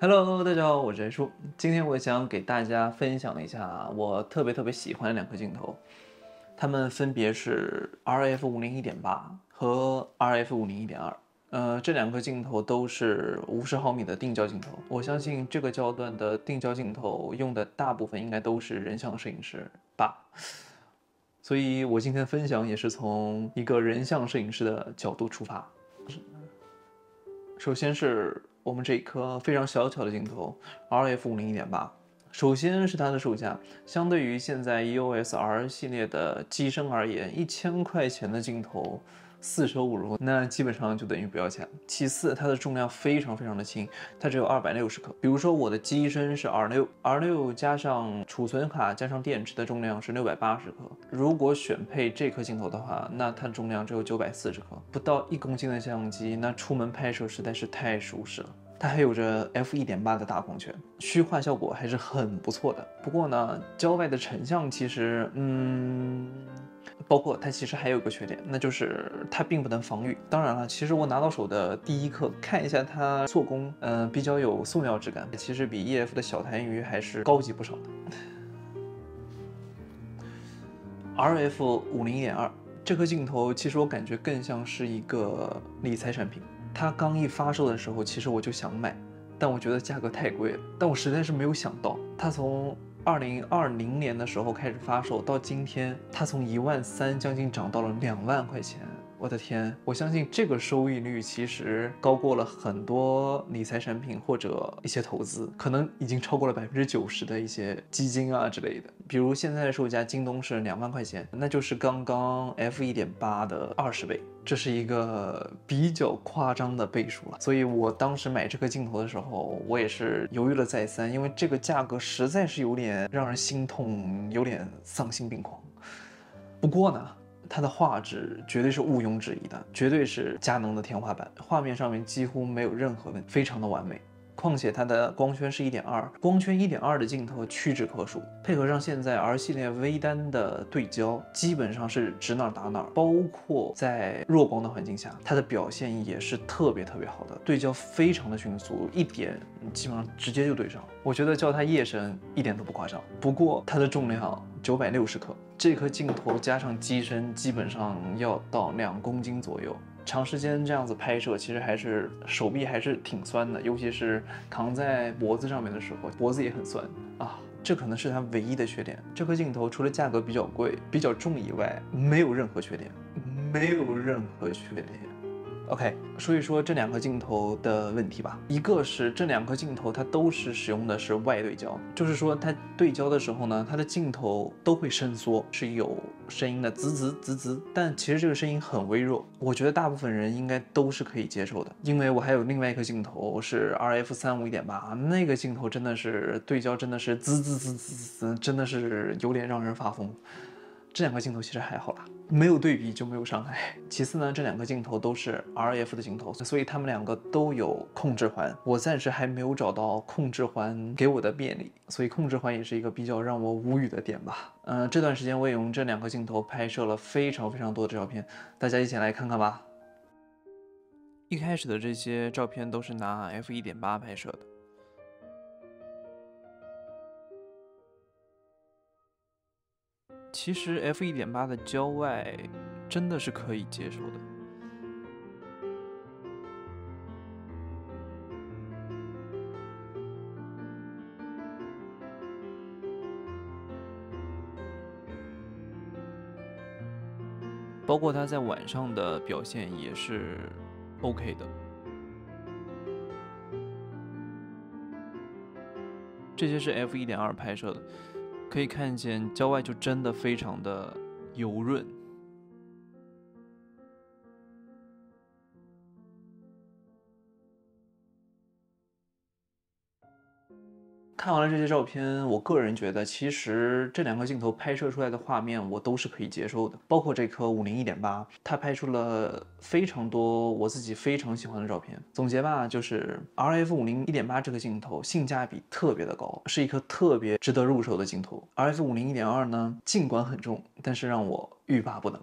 Hello，大家好，我是 H 叔。今天我想给大家分享一下我特别喜欢的两颗镜头，它们分别是 RF50 1.8和 RF50 1.2。这两个镜头都是50毫米的定焦镜头。我相信这个焦段的定焦镜头用的大部分应该都是人像摄影师吧，所以我今天分享也是从一个人像摄影师的角度出发。首先是我们这一颗非常小巧的镜头 RF50 1.8。首先是它的售价，相对于现在 EOS R 系列的机身而言，1000块钱的镜头45%，那基本上就等于不要钱。其次，它的重量非常的轻，它只有260克。比如说我的机身是 R6 加上储存卡加上电池的重量是680克。如果选配这颗镜头的话，那它的重量只有940克，不到1公斤的相机，那出门拍摄实在是太舒适了。它还有着 f1.8的大光圈，虚化效果还是很不错的。不过呢，郊外的成像其实，包括它其实还有一个缺点，那就是它并不能防雨。当然了，其实我拿到手的第一刻看一下它做工，比较有塑料质感，其实比 EF 的小痰盂还是高级不少的。RF50 1.2这颗镜头，其实我感觉更像是一个理财产品。它刚一发售的时候，其实我就想买，但我觉得价格太贵了。但我实在是没有想到，它从2020年的时候开始发售，到今天，它从13000将近涨到了20000块钱。我的天，我相信这个收益率其实高过了很多理财产品或者一些投资，可能已经超过了90%的一些基金啊之类的。比如现在的售价，京东是20000块钱，那就是刚刚 f1.8的20倍。这是一个比较夸张的倍数了，所以我当时买这颗镜头的时候，我也是犹豫了再三，因为这个价格实在是有点让人心痛，有点丧心病狂。不过呢，它的画质绝对是毋庸置疑的，绝对是佳能的天花板，画面上面几乎没有任何问题，非常的完美。况且它的光圈是1.2，光圈1.2的镜头屈指可数，配合上现在 R 系列微单的对焦，基本上是指哪打哪，包括在弱光的环境下，它的表现也是特别好的，对焦非常的迅速，一点基本上直接就对上。我觉得叫它夜神一点都不夸张。不过它的重量960克，这颗镜头加上机身，基本上要到2公斤左右。长时间这样子拍摄，其实还是手臂还是挺酸的，尤其是扛在脖子上面的时候，脖子也很酸啊。这可能是它唯一的缺点。这颗镜头除了价格比较贵、比较重以外，没有任何缺点，没有任何缺点。OK，说一说这两个镜头的问题吧。一个是这两个镜头它都是使用的是外对焦，就是说它对焦的时候呢，它的镜头都会伸缩，是有声音的滋，但其实这个声音很微弱。我觉得大部分人应该都是可以接受的，因为我还有另外一颗镜头是 RF35 1.8，那个镜头真的是对焦真的是滋，真的是有点让人发疯。这两个镜头其实还好啦，没有对比就没有伤害。其次呢，这两个镜头都是 RF 的镜头，所以它们两个都有控制环。我暂时还没有找到控制环给我的便利，所以控制环也是一个比较让我无语的点吧。这段时间我也用这两个镜头拍摄了非常多的照片，大家一起来看看吧。一开始的这些照片都是拿 f1.8拍摄的。其实 f1.8的郊外真的是可以接受的。包括它在晚上的表现也是 OK 的。这些是 f1.2拍摄的，可以看见郊外就真的非常的油润。看完了这些照片，我个人觉得，其实这两个镜头拍摄出来的画面我都是可以接受的，包括这颗50 1.8，它拍出了非常多我自己非常喜欢的照片。总结吧，就是 RF50 1.8这个镜头性价比特别的高，是一颗特别值得入手的镜头。RF50 1.2呢，尽管很重，但是让我欲罢不能。